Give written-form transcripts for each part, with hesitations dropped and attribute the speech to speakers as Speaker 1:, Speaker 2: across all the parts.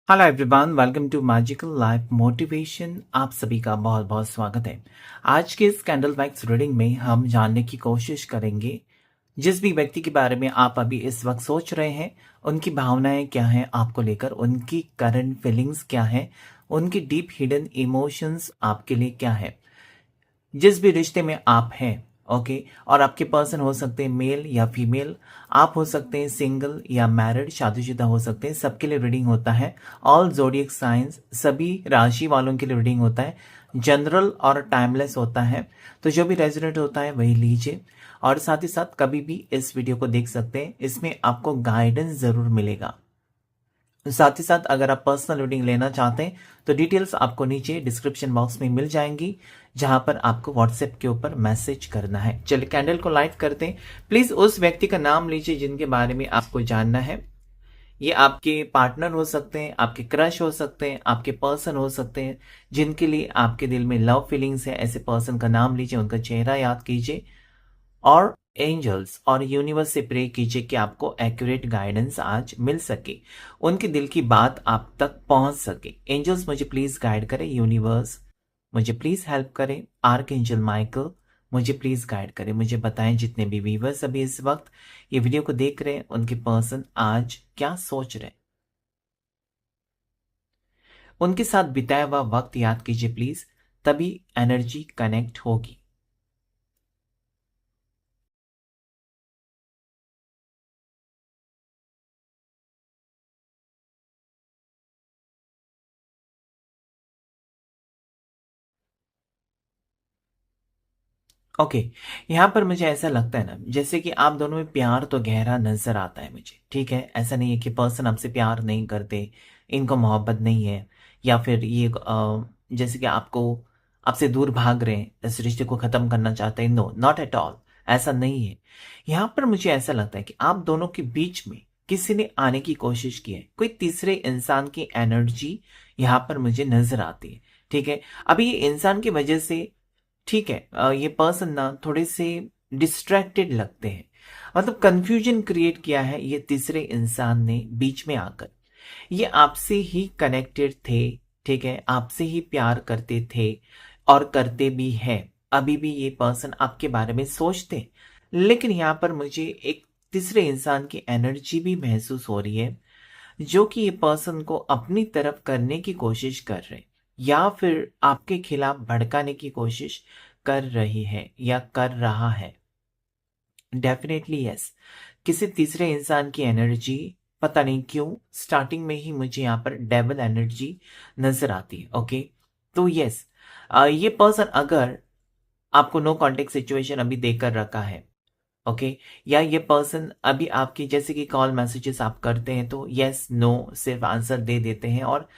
Speaker 1: Hello everyone, welcome to magical life motivation. आप सभी का बहुत बहुत स्वागत है। आज के इस कैंडल वैक्स रीडिंग में हम जानने की कोशिश करेंगे जिस भी व्यक्ति के बारे में आप अभी इस वक्त सोच रहे हैं, उनकी भावनाएं क्या हैं आपको लेकर, उनकी करंट फीलिंग्स क्या हैं, उनकी डीप हिडन इमोशंस आपके लिए क्या है। जिस भी रिश्ते में आप हैं, ओके, और आपके पर्सन हो सकते हैं मेल या फीमेल, आप हो सकते हैं सिंगल या मैरिड, शादीशुदा हो सकते हैं, सबके लिए रीडिंग होता है। ऑल जोडियक साइंस, सभी राशि वालों के लिए रीडिंग होता है। जनरल और टाइमलेस होता है, तो जो भी रेजोनेट होता है वही लीजिए। और साथ ही साथ कभी भी इस वीडियो को देख सकते हैं, इसमें आपको गाइडेंस जरूर मिलेगा। साथ ही साथ अगर आप पर्सनल रीडिंग लेना चाहते हैं तो डिटेल्स आपको नीचे डिस्क्रिप्शन बॉक्स में मिल जाएंगी, जहां पर आपको व्हाट्सएप के ऊपर मैसेज करना है। चलिए कैंडल को लाइट करते हैं। प्लीज उस व्यक्ति का नाम लीजिए जिनके बारे में आपको जानना है। ये आपके पार्टनर हो सकते हैं, आपके क्रश हो सकते हैं, आपके पर्सन हो सकते हैं, जिनके लिए आपके दिल में लव फीलिंग्स है। ऐसे पर्सन का नाम लीजिए, उनका चेहरा याद कीजिए और एंजल्स और यूनिवर्स से प्रे कीजिए कि आपको एक्यूरेट गाइडेंस आज मिल सके, उनके दिल की बात आप तक पहुंच सके। एंजल्स मुझे प्लीज गाइड करें, यूनिवर्स मुझे प्लीज हेल्प करें, आर्क एंजल माइकल मुझे प्लीज गाइड करें। मुझे बताएं जितने भी व्यूवर्स अभी इस वक्त ये वीडियो को देख रहे हैं, उनके पर्सन आज क्या सोच रहे हैं, उनके साथ बिताया हुआ वक्त याद कीजिए प्लीज, तभी एनर्जी कनेक्ट होगी। ओके, यहाँ पर मुझे ऐसा लगता है ना, जैसे कि आप दोनों में प्यार तो गहरा नजर आता है मुझे। ठीक है, ऐसा नहीं है कि पर्सन आपसे प्यार नहीं करते, इनको मोहब्बत नहीं है, या फिर ये जैसे कि आपसे दूर भाग रहे हैं, इस रिश्ते को खत्म करना चाहते हैं। नो, नॉट एट ऑल, ऐसा नहीं है। यहाँ पर मुझे ऐसा लगता है कि आप दोनों के बीच में किसी ने आने की कोशिश की है, कोई तीसरे इंसान की एनर्जी यहाँ पर मुझे नजर आती है। ठीक है, अभी ये इंसान की वजह से, ठीक है, ये पर्सन ना थोड़े से डिस्ट्रैक्टेड लगते हैं, मतलब कंफ्यूजन क्रिएट किया है ये तीसरे इंसान ने बीच में आकर। ये आपसे ही कनेक्टेड थे, ठीक है, आपसे ही प्यार करते थे और करते भी हैं। अभी भी ये पर्सन आपके बारे में सोचते, लेकिन यहाँ पर मुझे एक तीसरे इंसान की एनर्जी भी महसूस हो रही है, जो कि ये पर्सन को अपनी तरफ करने की कोशिश कर रहे हैं, या फिर आपके खिलाफ भड़काने की कोशिश कर रही है या कर रहा है। डेफिनेटली यस, किसी तीसरे इंसान की एनर्जी, पता नहीं क्यों स्टार्टिंग में ही मुझे यहाँ पर डेविल एनर्जी नजर आती है। ओके, तो यस, ये पर्सन अगर आपको नो कॉन्टेक्ट सिचुएशन अभी देकर रखा है, ओके, या ये पर्सन अभी आपकी जैसे कि कॉल मैसेजेस आप करते हैं तो यस नो सिर्फ आंसर दे देते हैं, और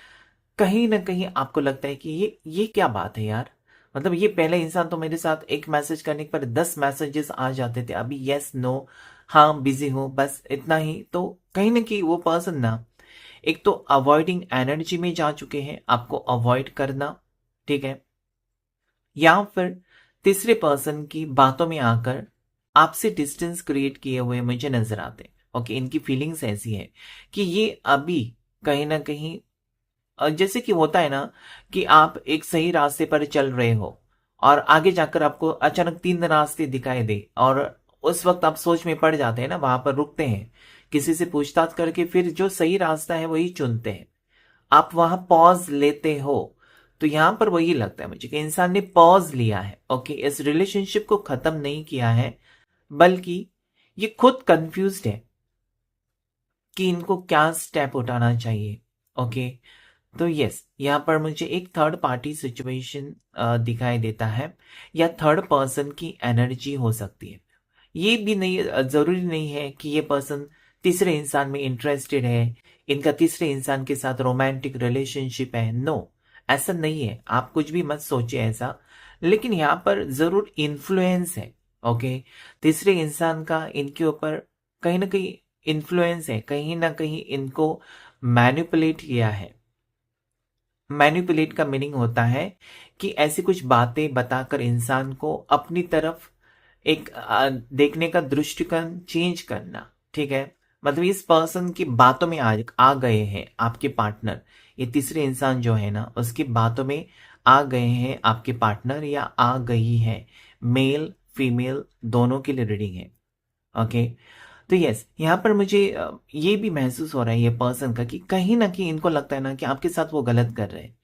Speaker 1: कहीं ना कहीं आपको लगता है कि ये क्या बात है यार, मतलब ये पहले इंसान तो मेरे साथ एक मैसेज करने पर 10 मैसेजेस आ जाते थे, अभी यस नो, हाँ बिजी हूं, बस इतना ही। तो कहीं ना कहीं वो पर्सन ना एक तो अवॉइडिंग एनर्जी में जा चुके हैं, आपको अवॉइड करना, ठीक है, या फिर तीसरे पर्सन की बातों में आकर आपसे डिस्टेंस क्रिएट किए हुए मुझे नजर आते हैं। ओके, इनकी फीलिंग्स ऐसी है कि ये अभी कहीं ना कहीं जैसे कि होता है ना कि आप एक सही रास्ते पर चल रहे हो और आगे जाकर आपको अचानक 3 रास्ते दिखाई दे, और उस वक्त आप सोच में पड़ जाते हैं ना, वहां पर रुकते हैं, किसी से पूछताछ करके फिर जो सही रास्ता है वही चुनते हैं, आप वहां पॉज लेते हो। तो यहां पर वही लगता है मुझे कि इंसान ने पॉज लिया है। ओके, इस रिलेशनशिप को खत्म नहीं किया है, बल्कि ये खुद कंफ्यूज्ड है कि इनको क्या स्टेप उठाना चाहिए। ओके, तो यस, यहाँ पर मुझे एक थर्ड पार्टी सिचुएशन दिखाई देता है, या थर्ड पर्सन की एनर्जी हो सकती है। ये भी नहीं, जरूरी नहीं है कि ये पर्सन तीसरे इंसान में इंटरेस्टेड है, इनका तीसरे इंसान के साथ रोमांटिक रिलेशनशिप है। नो, ऐसा नहीं है, आप कुछ भी मत सोचिए ऐसा। लेकिन यहाँ पर जरूर इन्फ्लुएंस है। ओके, तीसरे इंसान का इनके ऊपर कहीं ना कहीं इन्फ्लुएंस है, कहीं ना कहीं इनको मैनिपुलेट किया है। मैनिपुलेट का मीनिंग होता है कि ऐसी कुछ बातें बताकर इंसान को अपनी तरफ एक देखने का दृष्टिकोण चेंज करना, ठीक है, मतलब इस पर्सन की बातों में आ गए हैं आपके पार्टनर। ये तीसरे इंसान जो है ना, उसकी बातों में आ गए हैं आपके पार्टनर या आ गई है। मेल फीमेल दोनों के लिए रीडिंग है। ओके, तो यस, यहाँ पर मुझे ये भी महसूस हो रहा है ये पर्सन का कि कहीं ना कहीं इनको लगता है ना कि आपके साथ वो गलत कर रहे हैं।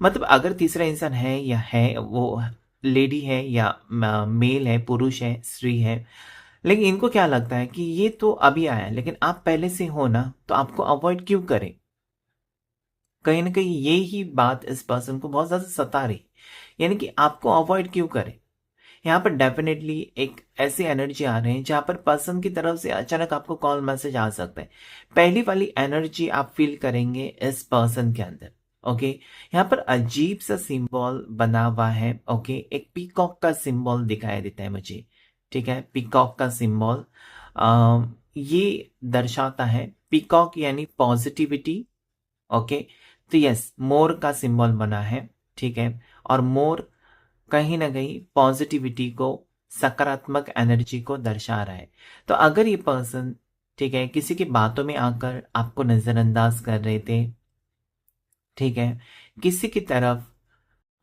Speaker 1: मतलब अगर तीसरा इंसान है या है वो लेडी है या मेल है, पुरुष है, स्त्री है, लेकिन इनको क्या लगता है कि ये तो अभी आया है, लेकिन आप पहले से हो ना, तो आपको अवॉइड क्यों करें। कहीं ना कहीं ये ही बात इस पर्सन को बहुत ज्यादा सता रही, यानी कि आपको अवॉइड क्यों करें। यहाँ पर डेफिनेटली एक ऐसी एनर्जी आ रही है जहां पर पर्सन की तरफ से अचानक आपको कॉल मैसेज आ सकता है। पहली वाली एनर्जी आप फील करेंगे इस पर्सन के अंदर। ओके, यहाँ पर अजीब सा सिंबल बना हुआ है। ओके, एक पीकॉक का सिंबल दिखाई देता है मुझे। ठीक है, पीकॉक का सिंबल ये दर्शाता है, पीकॉक यानी पॉजिटिविटी। ओके, तो यस, मोर का सिंबल बना है। ठीक है, और मोर कहीं ना कहीं पॉजिटिविटी को, सकारात्मक एनर्जी को दर्शा रहा है। तो अगर ये पर्सन, ठीक है, किसी की बातों में आकर आपको नजरअंदाज कर रहे थे, ठीक है, किसी की तरफ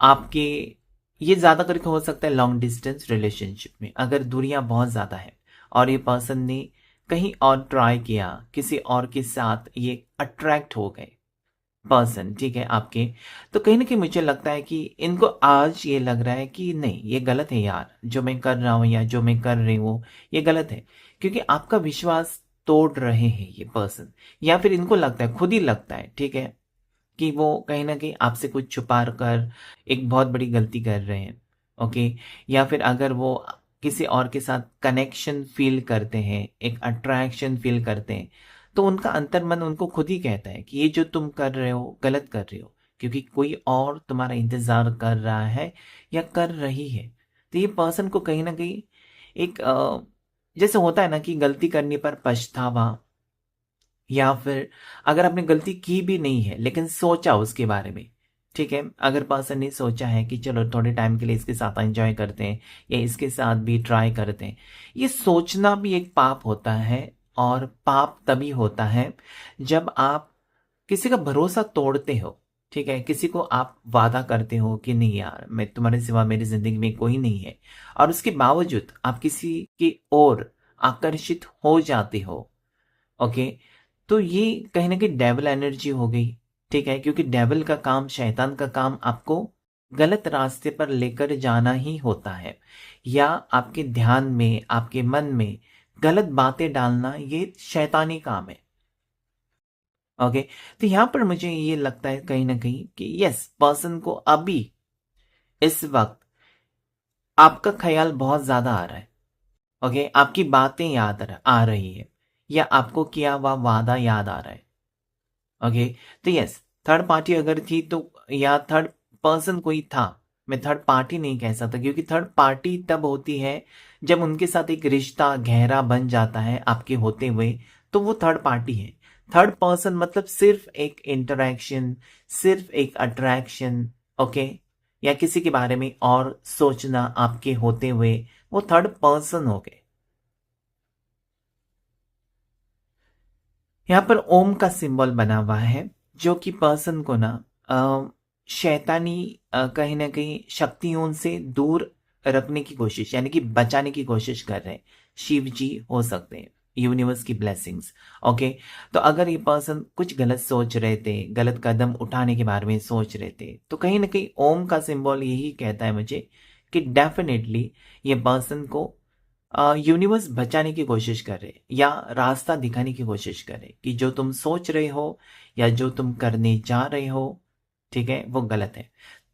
Speaker 1: आपके, ये ज्यादा करके हो सकता है लॉन्ग डिस्टेंस रिलेशनशिप में अगर दूरियां बहुत ज्यादा है और ये पर्सन ने कहीं और ट्राई किया, किसी और के साथ ये अट्रैक्ट हो गए पर्सन, ठीक है, आपके, तो कहीं ना कहीं मुझे लगता है कि इनको आज ये लग रहा है कि नहीं, ये गलत है यार, जो मैं कर रहा हूं या जो मैं कर रही हूँ ये गलत है। क्योंकि आपका विश्वास तोड़ रहे हैं ये पर्सन, या फिर इनको लगता है, खुद ही लगता है, ठीक है, कि वो कहीं ना कहीं आपसे कुछ छुपा कर एक बहुत बड़ी गलती कर रहे हैं। ओके, या फिर अगर वो किसी और के साथ कनेक्शन फील करते हैं, एक अट्रैक्शन फील करते हैं, तो उनका अंतर्मन उनको खुद ही कहता है कि ये जो तुम कर रहे हो गलत कर रहे हो, क्योंकि कोई और तुम्हारा इंतजार कर रहा है या कर रही है। तो ये पर्सन को कहीं ना कहीं एक जैसे होता है ना कि गलती करने पर पछतावा, या फिर अगर आपने गलती की भी नहीं है लेकिन सोचा उसके बारे में, ठीक है, अगर पर्सन ने सोचा है कि चलो थोड़े टाइम के लिए इसके साथ एंजॉय करते हैं या इसके साथ भी ट्राई करते हैं, ये सोचना भी एक पाप होता है। और पाप तभी होता है जब आप किसी का भरोसा तोड़ते हो। ठीक है, किसी को आप वादा करते हो कि नहीं यार, मैं तुम्हारे सिवा मेरी जिंदगी में कोई नहीं है, और उसके बावजूद आप किसी की ओर आकर्षित हो जाते हो। ओके, तो ये कहीं ना कहीं डेविल एनर्जी हो गई। ठीक है, क्योंकि डेविल का काम, शैतान का काम आपको गलत रास्ते पर लेकर जाना ही होता है, या आपके ध्यान में, आपके मन में गलत बातें डालना, ये शैतानी काम है। ओके, तो यहां पर मुझे ये लगता है कहीं ना कहीं कि यस, पर्सन को अभी इस वक्त आपका ख्याल बहुत ज्यादा आ रहा है। ओके, आपकी बातें आ रही है, या आपको किया हुआ वादा याद आ रहा है। ओके, तो यस, थर्ड पार्टी अगर थी तो, या थर्ड पर्सन कोई था, मैं थर्ड पार्टी नहीं कह सकता, क्योंकि थर्ड पार्टी तब होती है जब उनके साथ एक रिश्ता गहरा बन जाता है आपके होते हुए, तो वो थर्ड पार्टी है। थर्ड पर्सन मतलब सिर्फ एक इंटरेक्शन, सिर्फ एक अट्रैक्शन। ओके, या किसी के बारे में और सोचना आपके होते हुए, वो थर्ड पर्सन हो गए। यहाँ पर ओम का सिंबल बना हुआ है, जो कि पर्सन को ना शैतानी कहीं ना कहीं शक्तियों से दूर रखने की कोशिश, यानी कि बचाने की कोशिश कर रहे हैं। शिव जी हो सकते हैं, यूनिवर्स की ब्लेसिंग्स। ओके, तो अगर ये पर्सन कुछ गलत सोच रहे थे, गलत कदम उठाने के बारे में सोच रहे थे, तो कहीं ना कहीं ओम का सिंबल यही कहता है मुझे कि डेफिनेटली ये पर्सन को यूनिवर्स बचाने की कोशिश करे या रास्ता दिखाने की कोशिश करे कि जो तुम सोच रहे हो या जो तुम करने जा रहे हो, ठीक है, वो गलत है।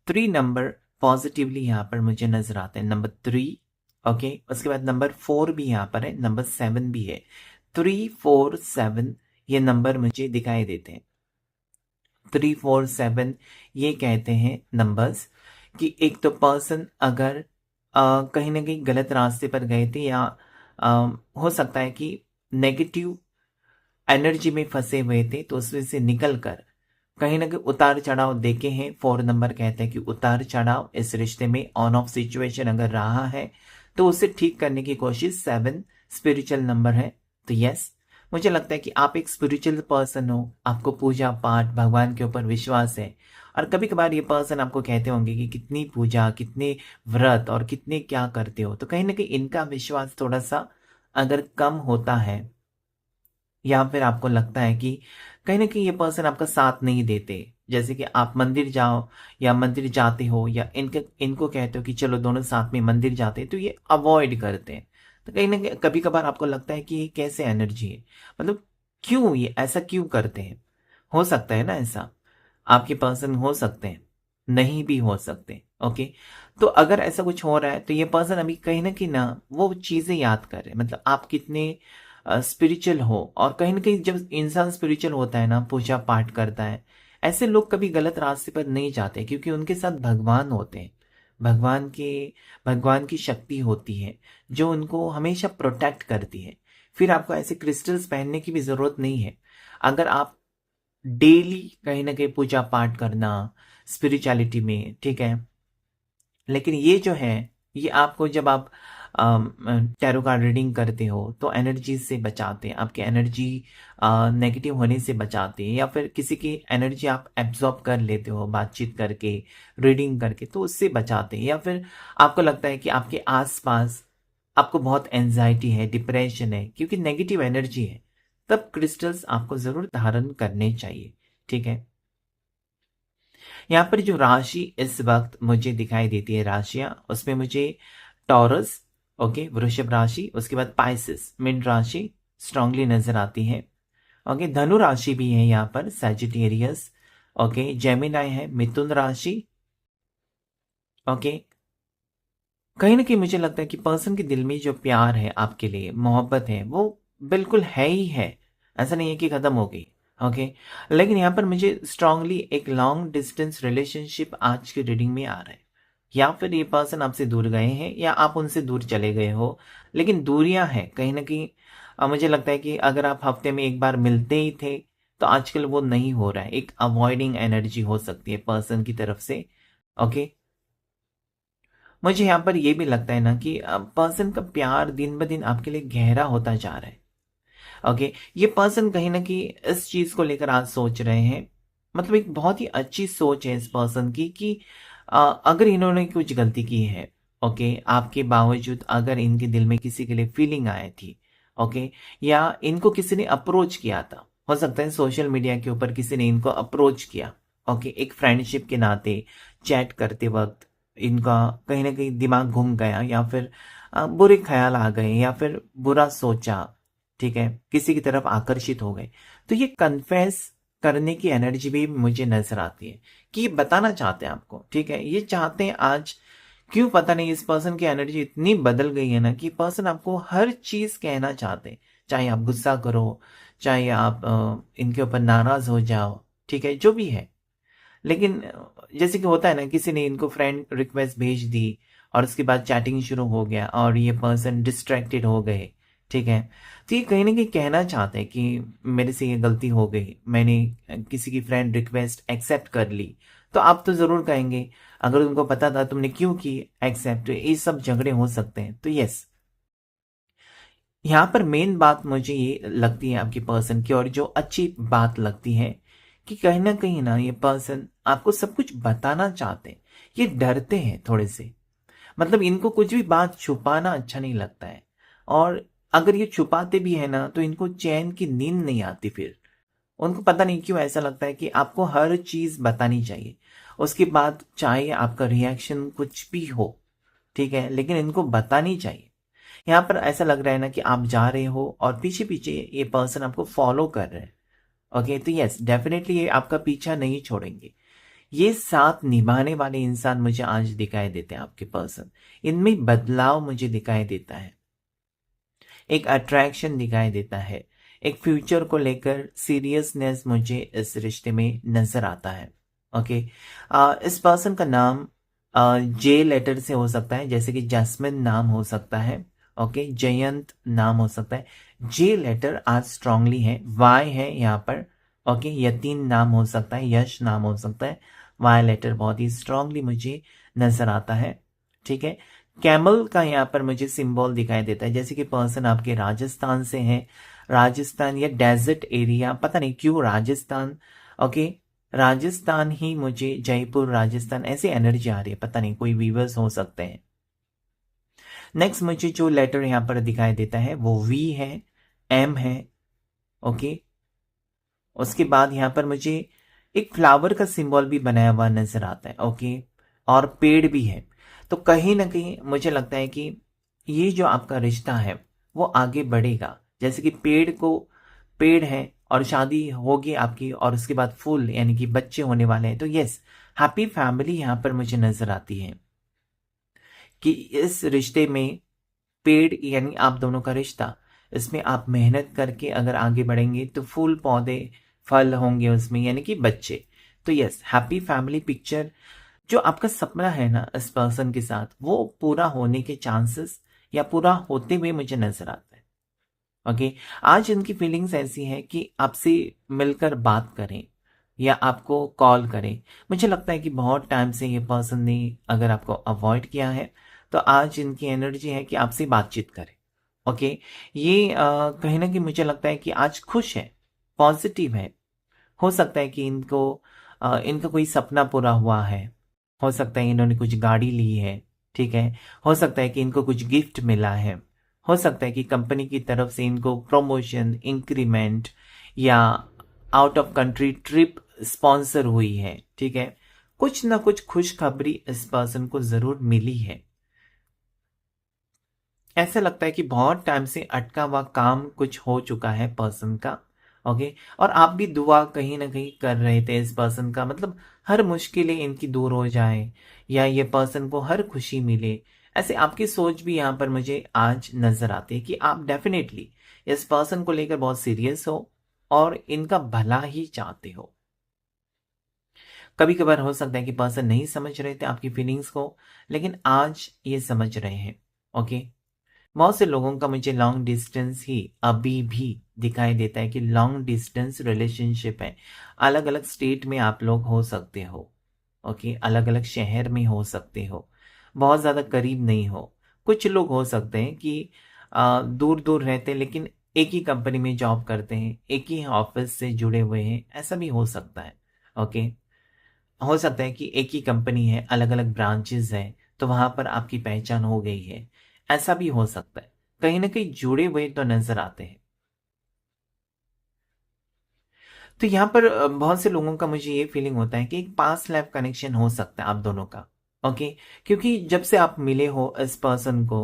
Speaker 1: 3 नंबर पॉजिटिवली यहाँ पर मुझे नजर आते हैं, नंबर 3। ओके, उसके बाद नंबर 4 भी यहाँ पर है, नंबर 7 भी है। 3, 4, 7 ये नंबर मुझे दिखाई देते हैं। 3, 4, 7 ये कहते हैं नंबर्स कि एक तो पर्सन अगर कहीं ना कहीं गलत रास्ते पर गए थे, या अ, हो सकता है कि नेगेटिव एनर्जी में फंसे हुए थे, तो उसमें से निकल कर कहीं ना कहीं उतार चढ़ाव देखे हैं। 4 नंबर कहते हैं कि उतार चढ़ाव इस रिश्ते में ऑन ऑफ सिचुएशन अगर रहा है तो उसे ठीक करने की कोशिश। 7 स्पिरिचुअल नंबर है, तो यस, मुझे लगता है कि आप एक स्पिरिचुअल पर्सन हो, आपको पूजा पाठ, भगवान के ऊपर विश्वास है। और कभी कभार ये पर्सन आपको कहते होंगे कि कितनी पूजा, कितने व्रत और कितने क्या करते हो, तो कहीं ना कहीं इनका विश्वास थोड़ा सा अगर कम होता है, या फिर आपको लगता है कि कहीं न कहीं ये पर्सन आपका साथ नहीं देते। जैसे कि आप मंदिर जाओ या मंदिर जाते हो या इनको कहते हो कि चलो दोनों साथ में मंदिर जाते हैं, तो ये अवॉइड करते हैं। तो कहीं न कहीं कभी-कभार आपको लगता है कि ये कैसे एनर्जी है? मतलब क्यों ये ऐसा क्यों करते हैं? हो सकता है ना ऐसा? आपके पर्सन हो सकते हैं, नहीं भी हो सकते, ओके? तो अगर ऐसा कुछ हो रहा है, तो ये पर्सन अभी कहीं न कहीं ना वो चीज़ें याद कर रहे हैं। मतलब आप कितने स्पिरिचुअल हो, और कहीं न कहीं जब इंसान स्पिरिचुअल होता है ना, पूजा-पाठ करता है, ऐसे लोग कभी गलत रास्ते पर नहीं जाते, क्योंकि उनके साथ भगवान होते हैं। भगवान के भगवान की शक्ति होती है, जो उनको हमेशा प्रोटेक्ट करती है। फिर आपको ऐसे क्रिस्टल्स पहनने की भी ज़रूरत नहीं है। अगर आप डेली कहीं न कहीं पूजा-पाठ करना, स्पिरिचुअलिटी में, ठीक है? लेकिन ये जो है, ये आपको जब आप टैरो कार्ड रीडिंग करते हो, तो एनर्जी से बचाते हैं, आपकी एनर्जी नेगेटिव होने से बचाते हैं, या फिर किसी की एनर्जी आप एब्जॉर्ब कर लेते हो बातचीत करके, रीडिंग करके, तो उससे बचाते हैं। या फिर आपको लगता है कि आपके आस-पास आपको बहुत एंग्ज़ायटी है, डिप्रेशन है, क्योंकि नेगेटिव एनर्जी है, तब क्रिस्टल्स आपको ज़रूर धारण करने चाहिए, ठीक है? यहाँ पर जो राशि इस वक्त मुझे दिखाई देती है, राशियां, उसमें मुझे टॉरस, ओके, वृषभ राशि, उसके बाद पाइसिस, मीन राशि स्ट्रांगली नजर आती है। ओके, धनु राशि भी है यहाँ पर, सैजिटेरियस, ओके, जेमिनाई है, मिथुन राशि, ओके। कहीं ना कहीं मुझे लगता है कि पर्सन के दिल में जो प्यार है आपके लिए, मोहब्बत है, वो बिल्कुल है ही है। ऐसा नहीं है कि खत्म हो गई, ओके। लेकिन यहाँ पर मुझे स्ट्रांगली एक लॉन्ग डिस्टेंस रिलेशनशिप आज की रीडिंग में आ रहा है। या फिर ये पर्सन आपसे दूर गए हैं, या आप उनसे दूर चले गए हो, लेकिन दूरियां हैं कहीं ना कहीं। मुझे लगता है कि अगर आप हफ्ते में एक बार मिलते ही थे, तो आजकल वो नहीं हो रहा है। एक अवॉइडिंग एनर्जी हो सकती है पर्सन की तरफ से, ओके। मुझे यहाँ पर ये भी लगता है ना कि पर्सन का प्यार दिन ब दिन आपके लिए गहरा होता जा रहा है, ओके। ये पर्सन कहीं ना कहीं इस चीज को लेकर आज सोच रहे हैं। मतलब एक बहुत ही अच्छी सोच है इस पर्सन की कि अगर इन्होंने कुछ गलती की है, ओके, आपके बावजूद अगर इनके दिल में किसी के लिए फीलिंग आई थी, ओके, या इनको किसी ने अप्रोच किया था, हो सकता है सोशल मीडिया के ऊपर किसी ने इनको अप्रोच किया, ओके, एक फ्रेंडशिप के नाते चैट करते वक्त इनका कहीं ना कहीं दिमाग घूम गया, या फिर बुरे ख्याल आ गए, या फिर बुरा सोचा, ठीक है, किसी की तरफ आकर्षित हो गए, तो ये कन्फेस करने की एनर्जी भी मुझे नजर आती है कि ये बताना चाहते हैं आपको, ठीक है, ये चाहते हैं आज। क्यों पता नहीं, इस पर्सन की एनर्जी इतनी बदल गई है ना कि पर्सन आपको हर चीज कहना चाहते हैं। चाहे आप गुस्सा करो, चाहे आप इनके ऊपर नाराज हो जाओ, ठीक है, जो भी है। लेकिन जैसे कि होता है ना, किसी ने इनको फ्रेंड रिक्वेस्ट भेज दी, और उसके बाद चैटिंग शुरू हो गया, और ये पर्सन डिस्ट्रैक्टेड हो गए, ठीक है। तो ये कहीं ना कहीं कहना चाहते हैं कि मेरे से ये गलती हो गई, मैंने किसी की फ्रेंड रिक्वेस्ट एक्सेप्ट कर ली। तो आप तो जरूर कहेंगे, अगर तुमको पता था तुमने क्यों की एक्सेप्ट, ये सब झगड़े हो सकते हैं। तो यस, यहाँ पर मेन बात मुझे ये लगती है आपकी पर्सन की, और जो अच्छी बात लगती है कि कहीं ना ये पर्सन आपको सब कुछ बताना चाहते हैं। ये डरते हैं थोड़े से, मतलब इनको कुछ भी बात छुपाना अच्छा नहीं लगता है। और अगर ये छुपाते भी है ना, तो इनको चैन की नींद नहीं आती। फिर उनको पता नहीं क्यों ऐसा लगता है कि आपको हर चीज बतानी चाहिए, उसके बाद चाहे आपका रिएक्शन कुछ भी हो, ठीक है, लेकिन इनको बतानी चाहिए। यहाँ पर ऐसा लग रहा है ना कि आप जा रहे हो, और पीछे पीछे ये पर्सन आपको फॉलो कर रहे हैं, ओके। तो यस, डेफिनेटली ये आपका पीछा नहीं छोड़ेंगे। ये साथ निभाने वाले इंसान मुझे आज दिखाई देते हैं आपके पर्सन। इनमें बदलाव मुझे दिखाई देता है, एक अट्रैक्शन दिखाई देता है, एक फ्यूचर को लेकर सीरियसनेस मुझे इस रिश्ते में नजर आता है, ओके। इस पर्सन का नाम जे लेटर से हो सकता है, जैसे कि जैस्मिन नाम हो सकता है, ओके, जयंत नाम हो सकता है। जे लेटर आज स्ट्रांगली है, वाई है यहाँ पर, ओके, यतीन नाम हो सकता है, यश नाम हो सकता है। वाई लेटर बहुत ही स्ट्रांगली मुझे नजर आता है, ठीक है। कैमल का यहाँ पर मुझे सिंबल दिखाई देता है, जैसे कि पर्सन आपके राजस्थान से है, राजस्थान या डेजर्ट एरिया, पता नहीं क्यों राजस्थान। ओके, राजस्थान ही मुझे, जयपुर राजस्थान, ऐसी एनर्जी आ रही है, पता नहीं, कोई वीवर्स हो सकते हैं। नेक्स्ट मुझे जो लेटर यहाँ पर दिखाई देता है वो वी है, एम है। ओके, उसके बाद यहाँ पर मुझे एक फ्लावर का सिंबल भी बनाया हुआ नजर आता है। ओके, और पेड़ भी है। तो कहीं ना कहीं मुझे लगता है कि ये जो आपका रिश्ता है वो आगे बढ़ेगा। जैसे कि पेड़ है और शादी होगी आपकी, और उसके बाद फूल यानी कि बच्चे होने वाले हैं। तो यस, हैप्पी फैमिली यहाँ पर मुझे नजर आती है कि इस रिश्ते में पेड़ यानी आप दोनों का रिश्ता, इसमें आप मेहनत करके अगर आगे बढ़ेंगे तो फूल पौधे फल होंगे उसमें, यानी कि बच्चे। तो यस, हैप्पी फैमिली पिक्चर, जो आपका सपना है ना इस पर्सन के साथ, वो पूरा होने के चांसेस या पूरा होते हुए मुझे नजर आता है। ओके, आज इनकी फीलिंग्स ऐसी है कि आपसे मिलकर बात करें या आपको कॉल करें। मुझे लगता है कि बहुत टाइम से ये पर्सन ने अगर आपको अवॉइड किया है, तो आज इनकी एनर्जी है कि आपसे बातचीत करें। ओके, ये कहीं ना कहीं मुझे लगता है कि आज खुश है, पॉजिटिव है। हो सकता है कि इनका कोई सपना पूरा हुआ है। हो सकता है इन्होंने कुछ गाड़ी ली है। ठीक है, हो सकता है कि इनको कुछ गिफ्ट मिला है। हो सकता है कि कंपनी की तरफ से इनको प्रमोशन, इंक्रीमेंट या out of country trip sponsor हुई है। ठीक है, कुछ ना कुछ खुशखबरी इस पर्सन को जरूर मिली है। ऐसा लगता है कि बहुत टाइम से अटका हुआ काम कुछ हो चुका है पर्सन का। ओके, और आप भी दुआ कहीं ना कहीं कर रहे थे इस पर्सन का, मतलब हर मुश्किलें इनकी दूर हो जाए या ये पर्सन को हर खुशी मिले। ऐसे आपकी सोच भी यहाँ पर मुझे आज नजर आती है कि आप डेफिनेटली इस पर्सन को लेकर बहुत सीरियस हो और इनका भला ही चाहते हो। कभी कभार हो सकता है कि पर्सन नहीं समझ रहे थे आपकी फीलिंग्स को, लेकिन आज ये समझ रहे हैं। ओके, बहुत से लोगों का मुझे लॉन्ग डिस्टेंस ही अभी भी दिखाई देता है कि लॉन्ग डिस्टेंस रिलेशनशिप है। अलग अलग स्टेट में आप लोग हो सकते हो। ओके, अलग अलग शहर में हो सकते हो, बहुत ज़्यादा करीब नहीं हो। कुछ लोग हो सकते हैं कि दूर दूर रहते हैं लेकिन एक ही कंपनी में जॉब करते हैं, एक ही ऑफिस से जुड़े हुए हैं, ऐसा भी हो सकता है। ओके, हो सकता है कि एक ही कंपनी है, अलग अलग ब्रांचेस हैं, तो वहां पर आपकी पहचान हो गई है। ऐसा भी हो सकता है, कहीं ना कहीं जुड़े हुए तो नजर आते हैं। तो यहाँ पर बहुत से लोगों का मुझे ये फीलिंग होता है कि एक पास्ट लाइफ कनेक्शन हो सकता है आप दोनों का। ओके, क्योंकि जब से आप मिले हो इस पर्सन को,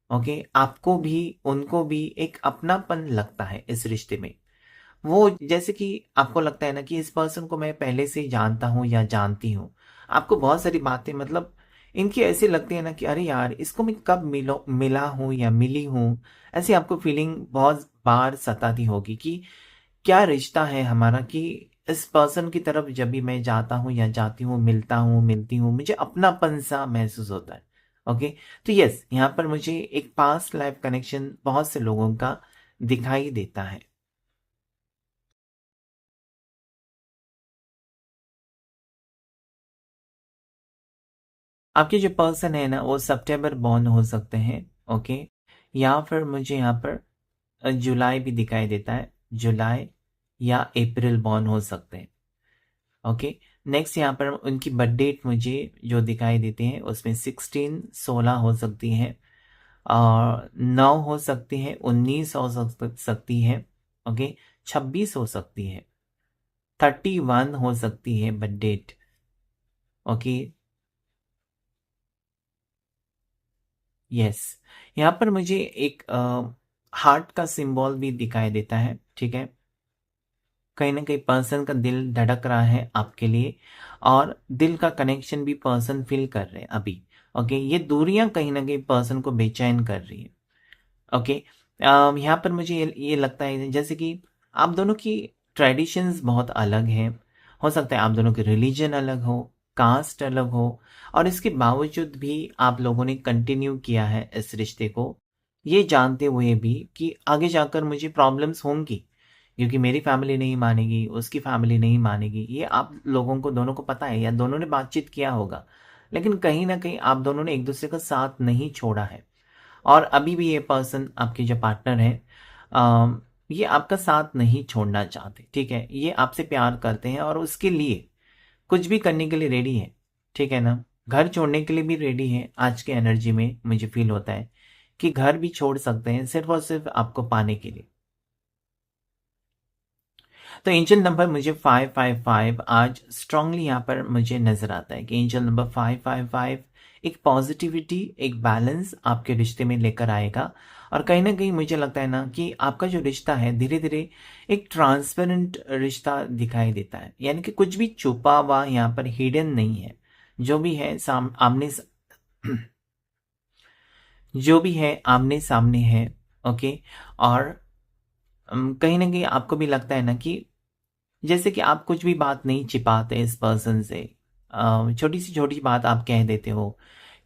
Speaker 1: ओके, आपको भी उनको भी एक अपनापन लगता है इस रिश्ते में। वो जैसे कि आपको लगता है ना कि इस पर्सन को मैं पहले से ही जानता हूँ या जानती हूँ। आपको बहुत सारी बातें, मतलब इनकी ऐसी लगती है ना कि अरे यार, इसको मैं कब मिला हूँ या मिली हूँ। ऐसी आपको फीलिंग बहुत बार सताती होगी कि क्या रिश्ता है हमारा, कि इस पर्सन की तरफ जब भी मैं जाता हूँ या जाती हूँ, मिलता हूँ, मिलती हूँ, मुझे अपनापन सा महसूस होता है। ओके, तो यस, यहाँ पर मुझे एक पास्ट लाइफ कनेक्शन बहुत से लोगों का दिखाई देता है। आपके जो पर्सन है ना वो सितंबर बॉर्न हो सकते हैं। ओके, या फिर मुझे यहाँ पर जुलाई भी दिखाई देता है, जुलाई या अप्रैल बॉर्न हो सकते हैं। ओके, नेक्स्ट यहाँ पर उनकी बर्थ डेट मुझे जो दिखाई देती है उसमें 16 हो सकती है, और 9 हो सकती है, 19 हो सकती है। ओके, 26 हो सकती है, 31 हो सकती है बर्थ डेट। ओके, यस, यहाँ पर मुझे एक हार्ट का सिंबल भी दिखाई देता है। ठीक है, कहीं ना कहीं पर्सन का दिल धड़क रहा है आपके लिए, और दिल का कनेक्शन भी पर्सन फील कर रहे हैं अभी। ओके, ये दूरियां कहीं ना कहीं पर्सन को बेचैन कर रही है। ओके, यहाँ पर मुझे ये लगता है जैसे कि आप दोनों की ट्रेडिशंस बहुत अलग हैं। हो सकता है आप दोनों की रिलीजन अलग हो, कास्ट अलग हो, और इसके बावजूद भी आप लोगों ने कंटिन्यू किया है इस रिश्ते को, ये जानते हुए भी कि आगे जाकर मुझे प्रॉब्लम्स होंगी, क्योंकि मेरी फैमिली नहीं मानेगी, उसकी फैमिली नहीं मानेगी। ये आप लोगों को दोनों को पता है या दोनों ने बातचीत किया होगा, लेकिन कहीं ना कहीं आप दोनों ने एक दूसरे का साथ नहीं छोड़ा है। और अभी भी ये पर्सन आपके जो पार्टनर है, ये आपका साथ नहीं छोड़ना चाहते, ठीक है। ये आपसे प्यार करते हैं और उसके लिए कुछ भी करने के लिए रेडी है, ठीक है ना। घर छोड़ने के लिए भी रेडी है। आज के एनर्जी में मुझे फील होता है कि घर भी छोड़ सकते हैं सिर्फ और सिर्फ आपको पाने के लिए। तो एंजल नंबर मुझे 555 आज स्ट्रांगली यहाँ पर मुझे नजर आता है कि एंजल नंबर 555 एक पॉजिटिविटी, एक बैलेंस आपके रिश्ते में लेकर आएगा। और कहीं ना कहीं मुझे लगता है ना कि आपका जो रिश्ता है धीरे धीरे एक ट्रांसपेरेंट रिश्ता दिखाई देता है, यानी कि कुछ भी छुपा हुआ यहाँ पर हिडन नहीं है। जो भी है जो भी है आमने सामने है। ओके। और कहीं ना कहीं आपको भी लगता है ना कि जैसे कि आप कुछ भी बात नहीं छिपाते इस पर्सन से। छोटी सी छोटी बात आप कह देते हो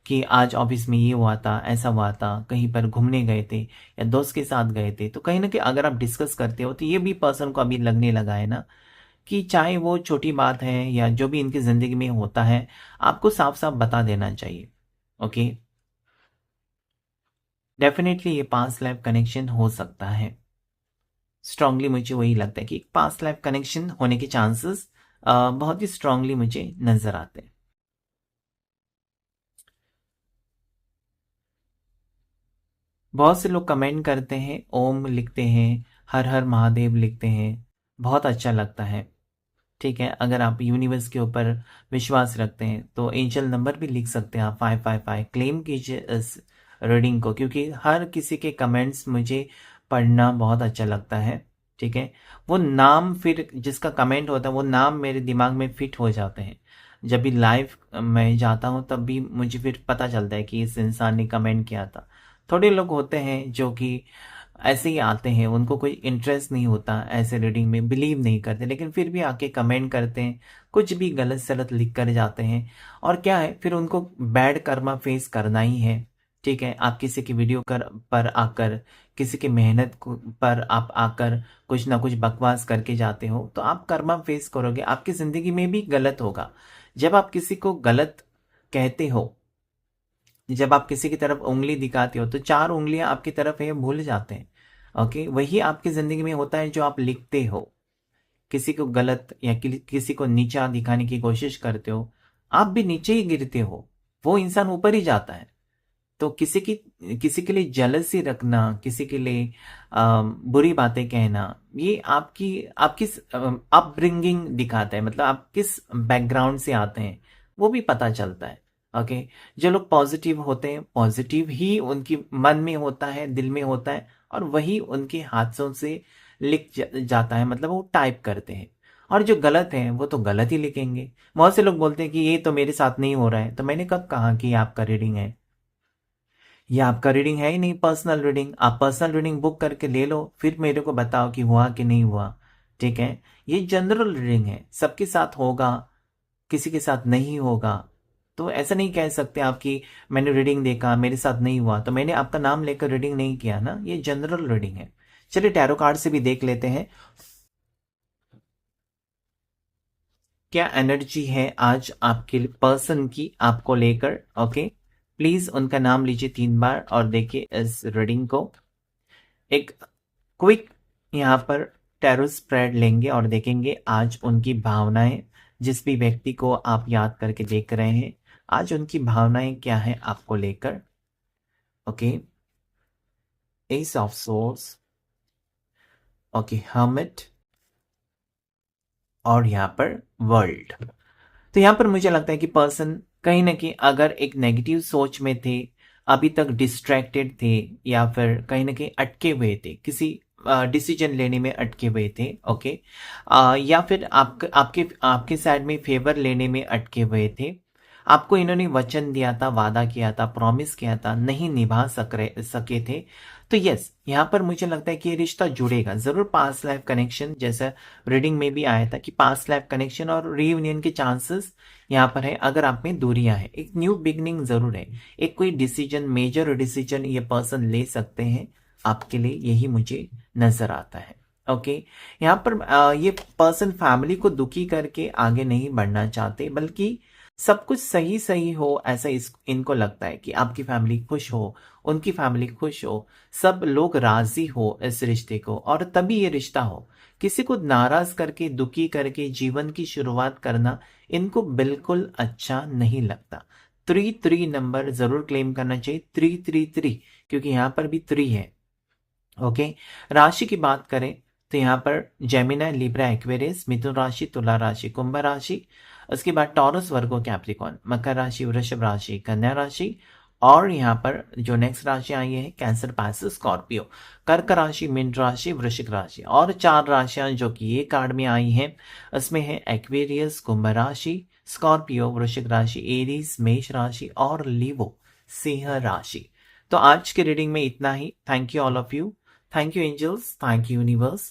Speaker 1: कि आज ऑफिस में ये हुआ था, ऐसा हुआ था, कहीं पर घूमने गए थे या दोस्त के साथ गए थे। तो कहीं ना कहीं अगर आप डिस्कस करते हो तो ये भी पर्सन को अभी लगने लगा है ना कि चाहे वो छोटी बात है या जो भी इनकी जिंदगी में होता है, आपको साफ साफ बता देना चाहिए। ओके। डेफिनेटली ये पास्ट लाइफ कनेक्शन हो सकता है। स्ट्रांगली मुझे वही लगता है कि पास्ट लाइफ कनेक्शन होने के चांसेस बहुत ही स्ट्रांगली मुझे नजर आते हैं। बहुत से लोग कमेंट करते हैं, ओम लिखते हैं, हर हर महादेव लिखते हैं। बहुत अच्छा लगता है। ठीक है, अगर आप यूनिवर्स के ऊपर विश्वास रखते हैं तो एंजल नंबर भी लिख सकते हैं आप 555। क्लेम कीजिए इस रीडिंग को, क्योंकि हर किसी के कमेंट्स मुझे पढ़ना बहुत अच्छा लगता है। ठीक है, वो नाम फिर जिसका कमेंट होता है वो नाम मेरे दिमाग में फिट हो जाते हैं। जब भी लाइव मैं जाता हूँ तब भी मुझे फिर पता चलता है कि इस इंसान ने कमेंट किया था। थोड़े लोग होते हैं जो कि ऐसे ही आते हैं, उनको कोई इंटरेस्ट नहीं होता ऐसे रीडिंग में, बिलीव नहीं करते, लेकिन फिर भी आके कमेंट करते हैं, कुछ भी गलत सलत लिख कर जाते हैं। और क्या है, फिर उनको बैड कर्मा फेस करना ही है। ठीक है, आप किसी की वीडियो पर आकर, किसी की पर आप आकर कुछ ना कुछ बकवास करके जाते हो तो आप कर्मा फेस करोगे, आपकी जिंदगी में भी गलत होगा। जब आप किसी को गलत कहते हो, जब आप किसी की तरफ उंगली दिखाते हो तो चार उंगलियां आपकी तरफ है भूल जाते हैं। ओके, वही आपकी जिंदगी में होता है जो आप लिखते हो। किसी को गलत या किसी को नीचा दिखाने की कोशिश करते हो, आप भी नीचे ही गिरते हो, वो इंसान ऊपर ही जाता है। तो किसी के लिए जेलसी रखना, किसी के लिए बुरी बातें कहना, ये आपकी आपकी अपब्रिंगिंग दिखाता है, मतलब आप किस बैकग्राउंड से आते हैं वो भी पता चलता है। ओके। जो लोग पॉजिटिव होते हैं, पॉजिटिव ही उनकी मन में होता है, दिल में होता है, और वही उनके हाथों से जाता है, मतलब वो टाइप करते हैं। और जो गलत है वो तो गलत ही लिखेंगे। बहुत से लोग बोलते हैं कि ये तो मेरे साथ नहीं हो रहा है, तो मैंने कब कहा कि ये आपका रीडिंग है? ये आपका रीडिंग है ही नहीं, पर्सनल रीडिंग। आप पर्सनल रीडिंग बुक करके ले लो, फिर मेरे को बताओ कि हुआ कि नहीं हुआ। ठीक है, ये जनरल रीडिंग है, सबके साथ होगा, किसी के साथ नहीं होगा। तो ऐसा नहीं कह सकते आप कि मैंने रीडिंग देखा मेरे साथ नहीं हुआ तो मैंने आपका नाम लेकर रीडिंग नहीं किया ना, ये जनरल रीडिंग है। चलिए टैरो कार्ड से भी देख लेते हैं क्या एनर्जी है आज आपके पर्सन की आपको लेकर। ओके, प्लीज उनका नाम लीजिए 3 बार और देखिए इस रीडिंग को। एक क्विक यहाँ पर टैरो स्प्रेड लेंगे और देखेंगे आज उनकी भावनाएं, जिस भी व्यक्ति को आप याद करके देख रहे हैं, आज उनकी भावनाएं क्या है आपको लेकर। Okay, S of source, okay, hermit, और यहाँ पर वर्ल्ड। तो यहाँ पर मुझे लगता है कि पर्सन कहीं ना कहीं अगर एक नेगेटिव सोच में थे, अभी तक डिस्ट्रैक्टेड थे, या फिर कहीं ना कहीं अटके हुए थे, किसी डिसीजन लेने में अटके हुए थे। ओके। या फिर आपके आपके साइड में फेवर लेने में अटके हुए थे। आपको इन्होंने वचन दिया था, वादा किया था, प्रॉमिस किया था, नहीं निभा सके थे। तो यस, यहाँ पर मुझे लगता है कि ये रिश्ता जुड़ेगा जरूर। पास्ट लाइफ कनेक्शन, जैसा रीडिंग में भी आया था कि पास्ट लाइफ कनेक्शन और रीयूनियन के चांसेस यहाँ पर है। अगर आप में दूरियां हैं, एक न्यू बिगनिंग जरूर है, एक कोई डिसीजन, मेजर डिसीजन ये पर्सन ले सकते हैं आपके लिए, यही मुझे नजर आता है। ओके। यहाँ पर ये पर्सन फैमिली को दुखी करके आगे नहीं बढ़ना चाहते, बल्कि सब कुछ सही सही हो, ऐसा इनको लगता है कि आपकी फैमिली खुश हो, उनकी फैमिली खुश हो, सब लोग राजी हो इस रिश्ते को, और तभी ये रिश्ता हो। किसी को नाराज करके, दुखी करके जीवन की शुरुआत करना इनको बिल्कुल अच्छा नहीं लगता। 3 नंबर जरूर क्लेम करना चाहिए, 3 क्योंकि यहाँ पर भी 3 है। ओके, राशि की बात करें तो यहाँ पर जेमिना, लिब्रा, एक्वेरियस, मिथुन राशि, तुला राशि, कुंभ राशि, उसके बाद टॉरस, वर्गो, कैप्रिकॉन, मकर राशि, वृषभ राशि, कन्या राशि, और यहाँ पर जो नेक्स्ट राशि आई है कैंसर, पाइसेस, स्कॉर्पियो, कर्क राशि, मीन राशि, वृश्चिक राशि, और 4 राशियां जो कि ये कार्ड में आई हैं उसमें है एक्वेरियस, कुंभ राशि, स्कॉर्पियो, वृश्चिक राशि, एरीज, मेष राशि, और लीवो, सिंह राशि। तो आज के रीडिंग में इतना ही। Thank you all of you. Thank you, angels. Thank you, universe.